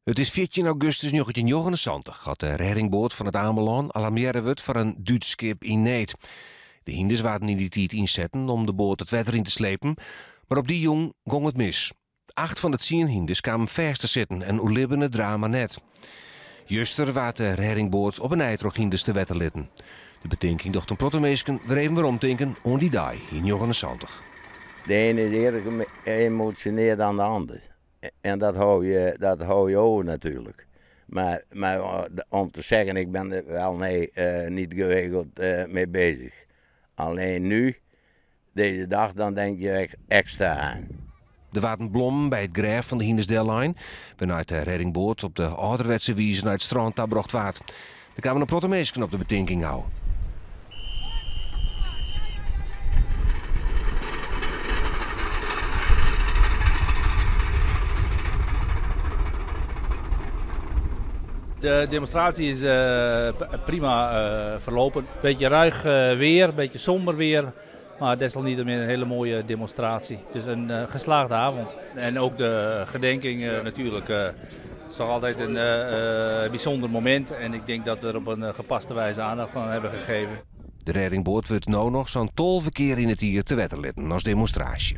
Het is 14 augustus 1979 had de reddingboot van het Ameland alarmeerde wordt voor een Duits schip in Neet. De hinders waren in die tijd inzetten om de boot het water in te slepen, maar op die jong ging het mis. 8 van de 10 hinders kwamen vast te zitten en oerlibben het drama net. Juster waard de reddingboot op een eitrog hinders te wetten litten. De betinking dacht een protomeesken weer even weer omdenken aan die dag in 1979. De ene is eerder geëmotioneerd dan de ander. En dat hou je over natuurlijk. Maar om te zeggen, ik ben er wel niet geregeld mee bezig. Alleen nu, deze dag, dan denk je extra aan. Er waren blommen bij het graaf van de Hindersdellijn, waaruit de reddingboot op de ouderwetse wijze naar het strand gebracht werd. Er kwamen een protomeesken op de betinking houden. De demonstratie is prima verlopen. Beetje ruig weer, beetje somber weer. Maar desalniettemin een hele mooie demonstratie. Dus een geslaagde avond. En ook de gedenking natuurlijk. Het is toch altijd een bijzonder moment. En ik denk dat we er op een gepaste wijze aandacht aan hebben gegeven. De reddingboot wordt nu nog zo'n 12 keer in het jaar te wetter litten als demonstratie.